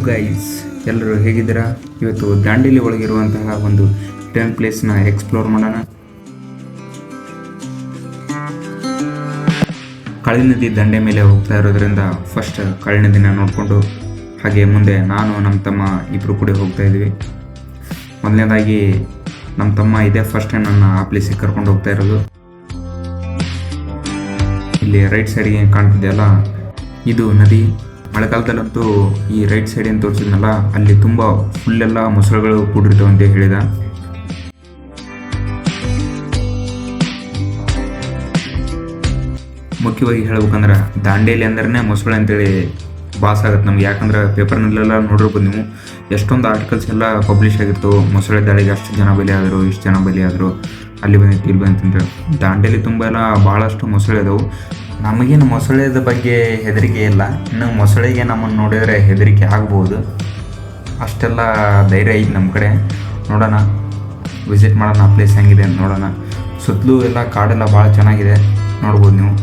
Guys, ಎಲ್ಲರೂ ಹೇಗಿದ್ದೀರಾ? ಇವತ್ತು ದಾಂಡೇಲಿ ಒಳಗಿರುವಂತಹ ಒಂದು ಟೆನ್ ಪ್ಲೇಸ್ನ ಎಕ್ಸ್ಪ್ಲೋರ್ ಮಾಡೋಣ. ಕಳಿ ನದಿ ದಂಡೆ ಮೇಲೆ ಹೋಗ್ತಾ ಇರೋದ್ರಿಂದ ಫಸ್ಟ್ ಕಳಿ ನದಿನ ನೋಡಿಕೊಂಡು ಹಾಗೆ ಮುಂದೆ ನಾನು ನಮ್ಮ ತಮ್ಮ ಇಬ್ಬರು ಕೂಡ ಹೋಗ್ತಾ ಇದ್ವಿ. ಮೊದಲನೇದಾಗಿ ನಮ್ಮ ತಮ್ಮ ಇದೇ ಫಸ್ಟ್ ಟೈಮ್ ನನ್ನ ಆ ಪ್ಲೇಸಿಗೆ ಕರ್ಕೊಂಡು ಹೋಗ್ತಾ ಇರೋದು. ಇಲ್ಲಿ ರೈಟ್ ಸೈಡ್ಗೆ ಕಾಣ್ತಿದೆಯಲ್ಲ, ಇದು ನದಿ. ಮಳೆಗಾಲದಲ್ಲಂತೂ ಈ ರೈಟ್ ಸೈಡ್ ಏನು ತೋರಿಸಿದ್ನಲ್ಲ, ಅಲ್ಲಿ ತುಂಬ ಫುಲ್ಲೆಲ್ಲ ಮೊಸಳೆಗಳು ಕೂಡಿರ್ತವೆ ಅಂತ ಹೇಳಿದ. ಮುಖ್ಯವಾಗಿ ಹೇಳ್ಬೇಕಂದ್ರೆ ದಾಂಡೇಲಿ ಅಂದ್ರೆ ಮೊಸಳೆ ಅಂತೇಳಿ ಭಾಸ ಆಗುತ್ತೆ ನಮ್ಗೆ. ಯಾಕಂದ್ರೆ ಪೇಪರ್ನಲ್ಲೆಲ್ಲ ನೋಡಿರ್ಬೋದು ನೀವು, ಎಷ್ಟೊಂದು ಆರ್ಟಿಕಲ್ಸ್ ಎಲ್ಲ ಪಬ್ಲಿಷ್ ಆಗಿರ್ತವೆ. ಮೊಸಳೆ ದಾಳಿಗೆ ಅಷ್ಟು ಜನ ಬಲಿ ಆದರು, ಇಷ್ಟು ಜನ ಬಲಿ ಆದರು, ಅಲ್ಲಿ ಬಂದಿತ್ತು ಇಲ್ಲಿ ಬಂತಂತೇಳಿ. ದಾಂಡೇಲಿ ತುಂಬ ಎಲ್ಲ ಭಾಳಷ್ಟು ಮೊಸಳೆ ಇದಾವೆ. ನಮಗೇನು ಮೊಸಳೆದ ಬಗ್ಗೆ ಹೆದರಿಕೆ ಇಲ್ಲ, ಇನ್ನು ಮೊಸಳೆಗೆ ನಮ್ಮನ್ನು ನೋಡಿದರೆ ಹೆದರಿಕೆ ಆಗ್ಬೋದು. ಅಷ್ಟೆಲ್ಲ ಧೈರ್ಯ ಐತೆ ನಮ್ಮ ಕಡೆ. ನೋಡೋಣ, ವಿಸಿಟ್ ಮಾಡೋಣ, ಆ ಪ್ಲೇಸ್ ಹೆಂಗಿದೆ ಅಂತ ನೋಡೋಣ. ಸುತ್ತಲೂ ಎಲ್ಲ ಕಾಡೆಲ್ಲ ಭಾಳ ಚೆನ್ನಾಗಿದೆ, ನೋಡ್ಬೋದು ನೀವು.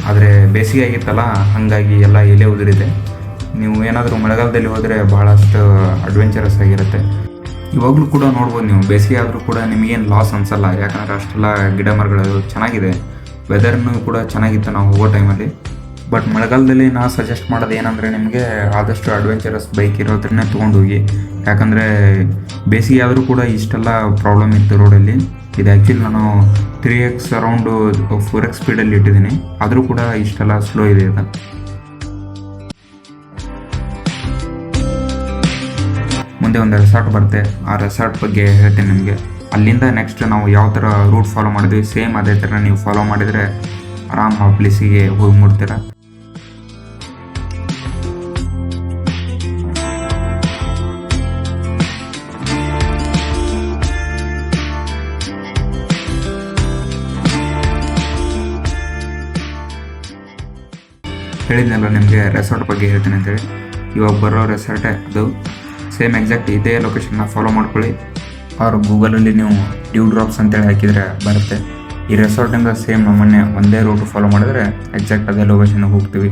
ಆದರೆ ಬೇಸಿಗೆ ಆಗಿತ್ತಲ್ಲ, ಹಾಗಾಗಿ ಎಲ್ಲ ಎಲೆ ಉದುರಿದೆ. ನೀವು ಏನಾದರೂ ಮಳೆಗಾಲದಲ್ಲಿ ಹೋದರೆ ಭಾಳಷ್ಟು ಅಡ್ವೆಂಚರಸ್ ಆಗಿರುತ್ತೆ. ಇವಾಗಲೂ ಕೂಡ ನೋಡ್ಬೋದು ನೀವು, ಬೇಸಿಗೆ ಆದರೂ ಕೂಡ ನಿಮಗೇನು ಲಾಸ್ ಅನಿಸಲ್ಲ. ಯಾಕಂದರೆ ಅಷ್ಟೆಲ್ಲ ಗಿಡ ಮರಗಳು ಚೆನ್ನಾಗಿದೆ. ವೆದರ್ನು ಕೂಡ ಚೆನ್ನಾಗಿತ್ತು ನಾವು ಹೋಗೋ ಟೈಮಲ್ಲಿ. ಬಟ್ ಮಳೆಗಾಲದಲ್ಲಿ ನಾ ಸಜೆಸ್ಟ್ ಮಾಡೋದು ಏನಂದರೆ, ನಿಮಗೆ ಆದಷ್ಟು ಅಡ್ವೆಂಚರಸ್ ಬೈಕ್ ಇರೋದ್ರನ್ನೇ ತೊಗೊಂಡು ಹೋಗಿ. ಯಾಕಂದರೆ ಬೇಸಿಗೆ ಆದರೂ ಕೂಡ ಇಷ್ಟೆಲ್ಲ ಪ್ರಾಬ್ಲಮ್ ಇತ್ತು ರೋಡಲ್ಲಿ. ಇದು ಆ್ಯಕ್ಚುಲಿ ನಾನು 3x ಅರೌಂಡು 4x ಸ್ಪೀಡಲ್ಲಿ ಇಟ್ಟಿದ್ದೀನಿ, ಆದರೂ ಕೂಡ ಇಷ್ಟೆಲ್ಲ ಸ್ಲೋ ಇದೆ ಅದು. ಮುಂದೆ ಒಂದು ರೆಸಾರ್ಟ್ ಬರುತ್ತೆ, ಆ ರೆಸಾರ್ಟ್ ಬಗ್ಗೆ ಹೇಳ್ತೀನಿ ನಿಮಗೆ. ಅಲ್ಲಿಂದ ನೆಕ್ಸ್ಟ್ ನಾವು ಯಾವ ಥರ ರೂಟ್ ಫಾಲೋ ಮಾಡಿದ್ವಿ, ಸೇಮ್ ಅದೇ ಥರ ನೀವು ಫಾಲೋ ಮಾಡಿದರೆ ಆರಾಮ್ ಆ ಪ್ಲೇಸಿಗೆ ಹೋಗಿ ಮುಟ್ತೀರ. ಹೇಳಿದ್ನಲ್ಲ ನಿಮಗೆ ರೆಸಾರ್ಟ್ ಬಗ್ಗೆ ಹೇಳ್ತೀನಿ ಅಂತೇಳಿ. ಇವಾಗ ಬರೋ ರೆಸಾರ್ಟೇ ಅದು. ಸೇಮ್ ಎಕ್ಸಾಕ್ಟ್ ಇದೇ ಲೊಕೇಶನ್ನ ಫಾಲೋ ಮಾಡ್ಕೊಳ್ಳಿ. ಅವ್ರು ಗೂಗಲಲ್ಲಿ ನೀವು ಡ್ಯೂ ಡ್ರಾಪ್ಸ್ ಅಂತೇಳಿ ಹಾಕಿದರೆ ಬರುತ್ತೆ. ಈ ರೆಸಾರ್ಟಿಂದ ಸೇಮ್ ನಮ್ಮನ್ನೇ ಒಂದೇ ರೂಟ್ ಫಾಲೋ ಮಾಡಿದ್ರೆ ಎಕ್ಸಾಕ್ಟ್ ಅದೇ ಲೊಕೇಶನ್ಗೆ ಹೋಗ್ತೀವಿ.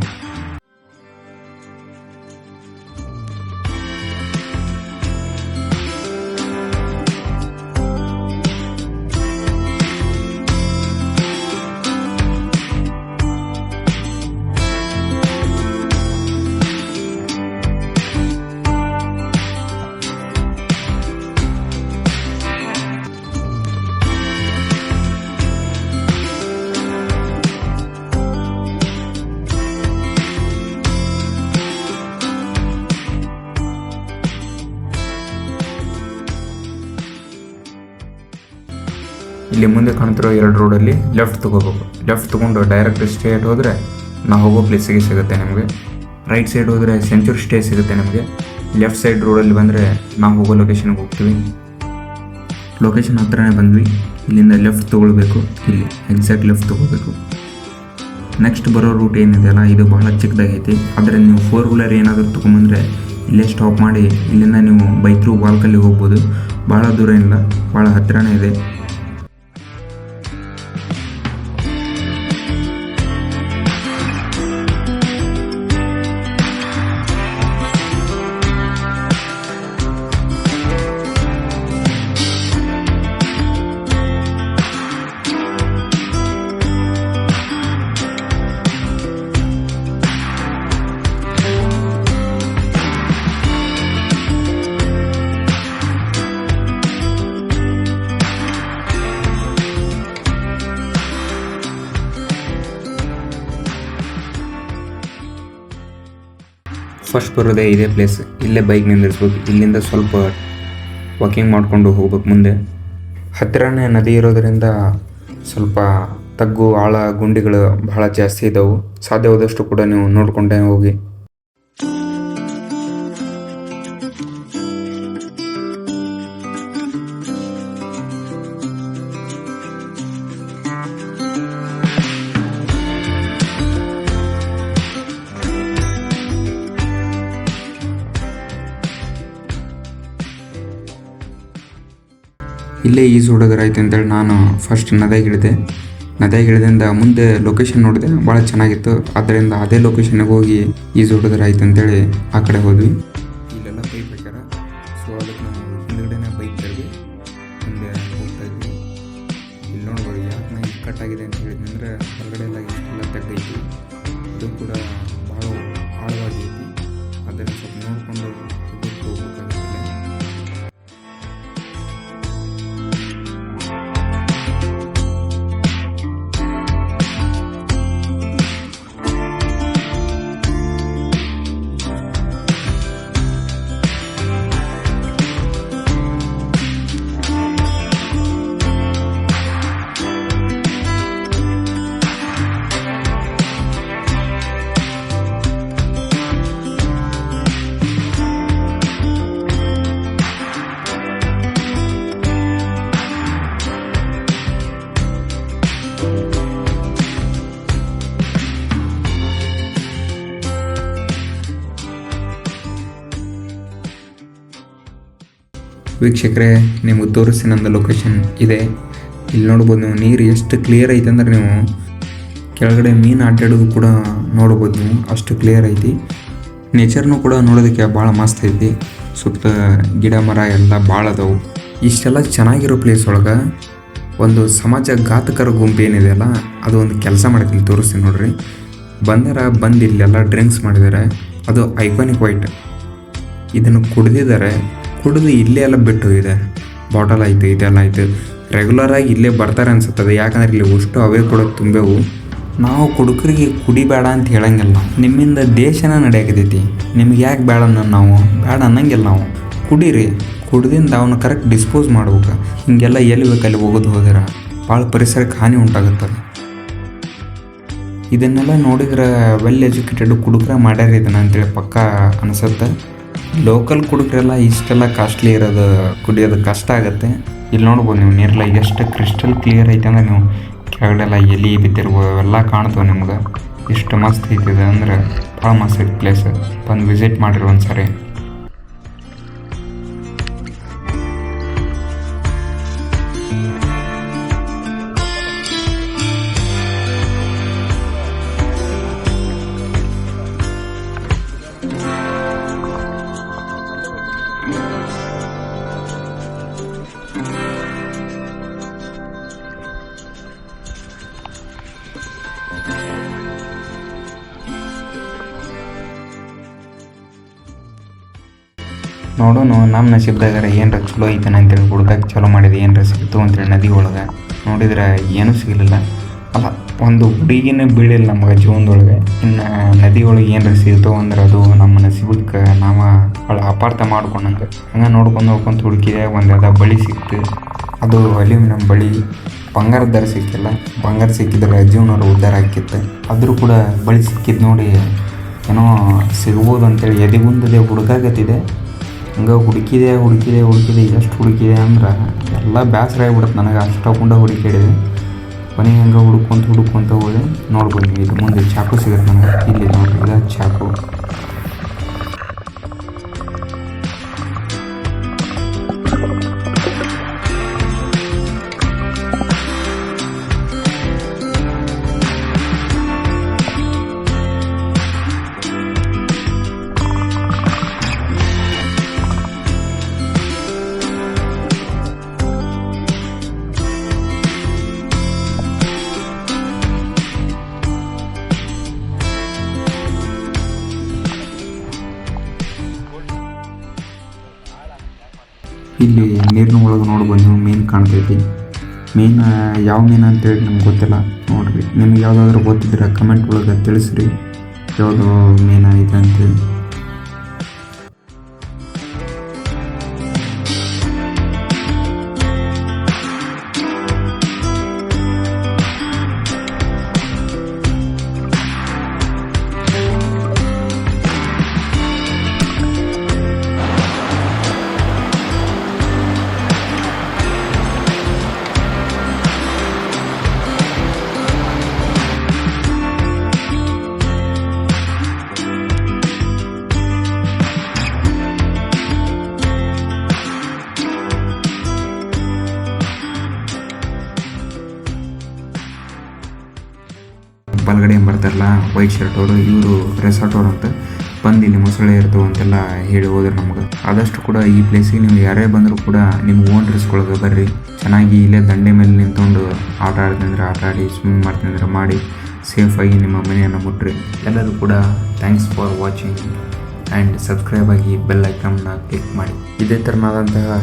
ಇಲ್ಲಿ ಮುಂದೆ ಕಾಣ್ತಿರೋ 2 ರೋಡಲ್ಲಿ ಲೆಫ್ಟ್ ತೊಗೋಬೇಕು. ಲೆಫ್ಟ್ ತೊಗೊಂಡು ಡೈರೆಕ್ಟ್ ಸ್ಟ್ರೇಟ್ ಹೋದರೆ ನಾವು ಹೋಗೋ ಪ್ಲೇಸಿಗೆ ಸಿಗುತ್ತೆ ನಿಮಗೆ. ರೈಟ್ ಸೈಡ್ ಹೋದರೆ ಸೆಂಚುರಿ ಸ್ಟೇ ಸಿಗುತ್ತೆ ನಿಮಗೆ. ಲೆಫ್ಟ್ ಸೈಡ್ ರೋಡಲ್ಲಿ ಬಂದರೆ ನಾವು ಹೋಗೋ ಲೊಕೇಶನ್ಗೆ ಹೋಗ್ತೀವಿ. ಲೊಕೇಶನ್ ಹತ್ರನೇ ಬಂದ್ವಿ. ಇಲ್ಲಿಂದ ಲೆಫ್ಟ್ ತೊಗೊಳ್ಬೇಕು, ಇಲ್ಲಿ ಎಕ್ಸಾಕ್ಟ್ ಲೆಫ್ಟ್ ತೊಗೋಬೇಕು. ನೆಕ್ಸ್ಟ್ ಬರೋ ರೂಟ್ ಏನಿದೆಯಲ್ಲ, ಇದು ಭಾಳ ಚಿಕ್ಕದಾಗೈತಿ. ಆದರೆ ನೀವು 4 ವೀಲರ್ ಏನಾದರೂ ತೊಗೊಂಬಂದರೆ ಇಲ್ಲೇ ಸ್ಟಾಪ್ ಮಾಡಿ ಇಲ್ಲಿಂದ ನೀವು ಬೈ ಥ್ರೂ ವಾಲ್ಕಲ್ಲಿ ಹೋಗ್ಬೋದು. ಭಾಳ ದೂರ ಇಲ್ಲ, ಭಾಳ ಹತ್ತಿರನೇ ಇದೆ. ಫಸ್ಟ್ ಬರೋದೇ ಇದೇ ಪ್ಲೇಸ್. ಇಲ್ಲೇ ಬೈಕ್ ನಿಂದಿರಿಸ್ಬೇಕು. ಇಲ್ಲಿಂದ ಸ್ವಲ್ಪ ವಾಕಿಂಗ್ ಮಾಡಿಕೊಂಡು ಹೋಗ್ಬೇಕು ಮುಂದೆ. ಹತ್ತಿರನೇ ನದಿ ಇರೋದರಿಂದ ಸ್ವಲ್ಪ ತಗ್ಗು ಆಳ ಗುಂಡಿಗಳು ಬಹಳ ಜಾಸ್ತಿ ಇದ್ದಾವೆ. ಸಾಧ್ಯವಾದಷ್ಟು ಕೂಡ ನೀವು ನೋಡಿಕೊಂಡೇ ಹೋಗಿ. ಇಲ್ಲೇ ಈಜು ಹೊಡೋದ್ರಾಯ್ತು ಅಂತೇಳಿ ನಾನು ಫಸ್ಟ್ ನದಿಗೆ ಇಳಿದೆ. ನದಿಗೆ ಇಳಿದಿಂದ ಮುಂದೆ ಲೊಕೇಶನ್ ನೋಡಿದೆ, ಭಾಳ ಚೆನ್ನಾಗಿತ್ತು. ಆದ್ದರಿಂದ ಅದೇ ಲೊಕೇಶನ್ಗೆ ಹೋಗಿ ಈಜು ಹೊಡೋದ್ರಾಯ್ತು ಅಂತೇಳಿ ಆ ಕಡೆ ಹೋದ್ವಿ. ಇಲ್ಲೆಲ್ಲ ಬೈಕ್ ಹಾಕ್ಯಾರ. ಸೊ ಅದಕ್ಕೆ ನಾವು ಹಿಂದ್ಗಡೆನೇ ಬೈಕ್ ತರ್ವಿ ಮುಂದೆ ಹೋಗ್ತಾ ಇದ್ವಿ. ಇಲ್ಲಿ ನೋಡ್ಬೋದು ಯಾಕೆ ನಾ ಇಕ್ಕಟ್ಟಾಗಿದೆ ಅಂತ ಹೇಳಿದ್ನಿ ಅಂದರೆ ಹೊರಗಡೆ ಎಲ್ಲ ಇಷ್ಟೆಲ್ಲ ತೆಗ್ದೈತಿ. ಇದು ಕೂಡ ಭಾಳ ಆಳವಾಗೈತಿ. ಅದನ್ನು ಸ್ವಲ್ಪ ನೋಡಿಕೊಂಡು ಹೋಗ್ಬೇಕಾಗುತ್ತೆ. ವೀಕ್ಷಕರೇ, ನಿಮಗೆ ತೋರಿಸಿನಂದ ಲೊಕೇಶನ್ ಇದೆ. ಇಲ್ಲಿ ನೋಡ್ಬೋದು ನೀವು ನೀರು ಎಷ್ಟು ಕ್ಲಿಯರ್ ಐತೆ ಅಂದ್ರೆ ನೀವು ಕೆಳಗಡೆ ಮೀನು ಅಡ್ಡಾಡೋದು ಕೂಡ ನೋಡ್ಬೋದು. ನೀವು ಅಷ್ಟು ಕ್ಲಿಯರ್ ಐತಿ. ನೇಚರ್ನು ಕೂಡ ನೋಡೋದಕ್ಕೆ ಭಾಳ ಮಸ್ತ್ ಐತಿ. ಸುತ್ತ ಗಿಡ ಮರ ಎಲ್ಲ ಭಾಳ ಅದಾವು. ಇಷ್ಟೆಲ್ಲ ಚೆನ್ನಾಗಿರೋ ಪ್ಲೇಸ್ ಒಳಗೆ ಒಂದು ಸಮಾಜ ಘಾತಕರ ಗುಂಪು ಏನಿದೆ ಅಲ್ಲ, ಅದು ಒಂದು ಕೆಲಸ ಮಾಡೈತಿ. ತೋರಿಸ್ತೀನಿ ನೋಡ್ರಿ. ಬಂದು ಇಲ್ಲೆಲ್ಲ ಡ್ರಿಂಕ್ಸ್ ಮಾಡಿದ್ದಾರೆ. ಅದು ಐಕಾನಿಕ್ ವೈಟ್. ಇದನ್ನು ಕುಡಿದು ಇಲ್ಲೇ ಎಲ್ಲ ಬಿಟ್ಟು ಇದೆ. ಬಾಟಲ್ ಆಯಿತು, ಇದೆಲ್ಲ ಆಯಿತು. ರೆಗ್ಯುಲರಾಗಿ ಇಲ್ಲೇ ಬರ್ತಾರೆ ಅನ್ಸುತ್ತದೆ. ಯಾಕಂದ್ರೆ ಇಲ್ಲಿ ಅಷ್ಟು ಅವೇ ಕೂಡ ತುಂಬೆವು. ನಾವು ಕುಡುಕರಿಗೆ ಕುಡಿಬೇಡ ಅಂತ ಹೇಳಂಗಿಲ್ಲ. ನಿಮ್ಮಿಂದ ದೇಶನ ನಡೆಯಾಕತೈತಿ. ನಿಮ್ಗೆ ಯಾಕೆ ಬೇಡ ನಾವು ಬೇಡ ಅನ್ನಂಗಿಲ್ಲ. ನಾವು ಕುಡೀರಿ. ಕುಡ್ದಿಂದ ಅವನ್ನ ಕರೆಕ್ಟ್ ಡಿಸ್ಪೋಸ್ ಮಾಡ್ಬೇಕು. ಹಿಂಗೆಲ್ಲ ಎಲ್ಲಿ ಬೇಕಲ್ಲಿ ಹೋದ್ರೆ ಭಾಳ ಪರಿಸರಕ್ಕೆ ಹಾನಿ ಉಂಟಾಗುತ್ತದೆ. ಇದನ್ನೆಲ್ಲ ನೋಡಿದ್ರೆ ವೆಲ್ ಎಜುಕೇಟೆಡ್ ಕುಡುಕರ ಮಾಡ್ಯಾರ ಇದನ್ನ ಅಂತೇಳಿ ಪಕ್ಕ ಅನಿಸುತ್ತೆ. ಲೋಕಲ್ ಕುಡುಕರೆಲ್ಲ ಇಷ್ಟೆಲ್ಲ ಕಾಸ್ಟ್ಲಿ ಇರೋದು ಕುಡಿಯೋದು ಕಷ್ಟ ಆಗುತ್ತೆ. ಇಲ್ಲಿ ನೋಡ್ಬೋದು ನೀವು ನೀರೆಲ್ಲ ಎಷ್ಟು ಕ್ರಿಸ್ಟಲ್ ಕ್ಲಿಯರ್ ಐತೆ ಅಂದ್ರೆ ನೀವು ಕೆಳಗಡೆಲ್ಲ ಎಲಿ ಬಿದ್ದಿರ್ಬೋದು ಅವೆಲ್ಲ ಕಾಣ್ತವೆ ನಿಮ್ಗೆ. ಇಷ್ಟು ಮಸ್ತ್ ಐತಿದೆ ಅಂದ್ರೆ ಭಾಳ ಮಸ್ತ್ ಐತಿ ಪ್ಲೇಸ್. ಬಂದು ವಿಸಿಟ್ ಮಾಡಿರಿ ಒಂದ್ಸರಿ. ನೋಡೋಣ ನಮ್ಮ ನಸೀಬ್ದಾಗಾರ ಏನರ ಚಲೋ ಐತನ ಅಂತೇಳಿ ಹುಡ್ಕಕ್ಕೆ ಚಲೋ ಮಾಡಿದೆ. ಏನರ ಸಿಗ್ತು ಅಂತೇಳಿ ನದಿ ಒಳಗೆ ನೋಡಿದ್ರೆ ಏನೂ ಸಿಗಲಿಲ್ಲ. ಅಲ್ಲ, ಒಂದು ಹುಡುಗಿನ ಬೀಳಿಲ್ಲ ನಮಗೆ ಜೀವನದೊಳಗೆ. ಇನ್ನು ನದಿ ಒಳಗೆ ಏನರ ಸಿಗ್ತೋ ಅಂದ್ರೆ ಅದು ನಮ್ಮ ನಸೀಬಕ್ಕೆ ನಾವು ಅಪಾರ್ಥ ಮಾಡ್ಕೊಂಡಂಗೆ. ಹಂಗೆ ನೋಡ್ಕೊಂಡು ಹುಡುಕಿದೆ. ಒಂದು ಬಳಿ ಸಿಕ್ತು. ಅದು ಅಲ್ಯೂಮಿನಿಯಂ ಬಳಿ. ಬಂಗಾರದಾರ ಸಿಕ್ಕಿಲ್ಲ. ಬಂಗಾರ ಸಿಕ್ಕಿದ್ರೆ ಜೀವನವ್ರು ಉದ್ಧಾರ ಆಕಿತ್ತು. ಆದರೂ ಕೂಡ ಬಳಿ ಸಿಕ್ಕಿದ್ದು ನೋಡಿ ಏನೋ ಸಿಗ್ಬೋದು ಅಂತೇಳಿ ಎದೆಗುಂದದೆ ಹುಡುಕಾಗತ್ತಿದೆ. ಹಂಗೆ ಹುಡುಕಿದೆ. ಎಷ್ಟು ಹುಡುಕಿದೆ ಅಂದ್ರೆ ಎಲ್ಲ ಬೇಸರ ಆಗಿಬಿಡುತ್ತೆ ನನಗೆ. ಅಷ್ಟೊಂದು ಹುಡುಕಿಡಿದೆ. ಕೊನೆಗೆ ಹಂಗೆ ಹುಡುಕೊಂತ ಹೋದೆ. ನೋಡ್ಬೋದು ನೀವು, ಇದು ಮುಂದೆ ಚಾಕು ಸಿಗುತ್ತೆ ನನಗೆ. ಇಲ್ಲಿ ನೋಡ್ರಿ, ಇದು ಚಾಕು. ಇಲ್ಲಿ ನೀರಿನ ಒಳಗೆ ನೋಡ್ಬೋದು ನೀವು, ಮೀನು ಕಾಣ್ತೈತಿ. ಮೀನು ಯಾವ ಮೀನು ಅಂತೇಳಿ ನಮ್ಗೆ ಗೊತ್ತಿಲ್ಲ. ನೋಡಿರಿ, ನಿಮ್ಗೆ ಯಾವುದಾದ್ರೂ ಗೊತ್ತಿದ್ರೆ ಕಮೆಂಟ್ ಒಳಗೆ ತಿಳಿಸ್ರಿ ಯಾವುದು ಮೀನು ಐತೆ ಅಂತೇಳಿ. ಬಲಗಡೆ ಬರ್ತಾರಲ್ಲ ವೈಟ್ ಶರ್ಟ್ ಅವರು, ಇವರು ರೆಸಾರ್ಟ್ ಅವ್ರು ಅಂತ. ಬಂದು ಇಲ್ಲಿ ಮೊಸಳೆ ಇರ್ತವೆ ಅಂತೆಲ್ಲ ಹೇಳಿ ಹೋದ್ರೆ ನಮ್ಗೆ. ಆದಷ್ಟು ಕೂಡ ಈ ಪ್ಲೇಸಿಗೆ ನೀವು ಯಾರೇ ಬಂದರೂ ಕೂಡ ನಿಮ್ಗೆ ಓನ್ ರಿಸ್ಕ್ ಒಳಗೆ ಬರ್ರಿ. ಚೆನ್ನಾಗಿ ಇಲ್ಲೇ ದಂಡೆ ಮೇಲೆ ನಿಂತ್ಕೊಂಡು ಆಟ ಆಡ್ತಂದ್ರೆ ಆಟ ಆಡಿ, ಸ್ವಿಮ್ಮಿಂಗ್ ಮಾಡ್ತಂದ್ರೆ ಮಾಡಿ ಸೇಫಾಗಿ ನಿಮ್ಮ ಮನೆಯನ್ನು ಮುಟ್ರಿ. ಎಲ್ಲರೂ ಕೂಡ thanks for watching and subscribe ಆಗಿ ಬೆಲ್ ಐಕಾನ್ನ ಕ್ಲಿಕ್ ಮಾಡಿ. ಇದೇ ಥರನಾದಂತಹ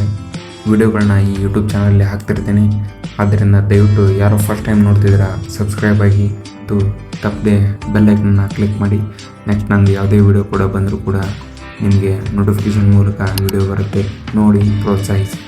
ವಿಡಿಯೋಗಳನ್ನ ಈ ಯೂಟ್ಯೂಬ್ ಚಾನಲಲ್ಲಿ ಹಾಕ್ತಿರ್ತೀನಿ. ಆದ್ದರಿಂದ ದಯವಿಟ್ಟು ಯಾರೋ ಫಸ್ಟ್ ಟೈಮ್ ನೋಡ್ತಿದ್ದೀರಾ ಸಬ್ಸ್ಕ್ರೈಬ್ ಆಗಿ ತಪ್ಪದೆ ಬೆಲ್ ಐಕನ್ನ ಕ್ಲಿಕ್ ಮಾಡಿ. ನೆಕ್ಸ್ಟ್ ನಂದು ಯಾವುದೇ ವಿಡಿಯೋ ಕೂಡ ಬಂದರೂ ಕೂಡ ನಿಮಗೆ ನೋಟಿಫಿಕೇಷನ್ ಮೂಲಕ ವಿಡಿಯೋ ಬರುತ್ತೆ, ನೋಡಿ ಪ್ರೋತ್ಸಾಹಿಸಿ.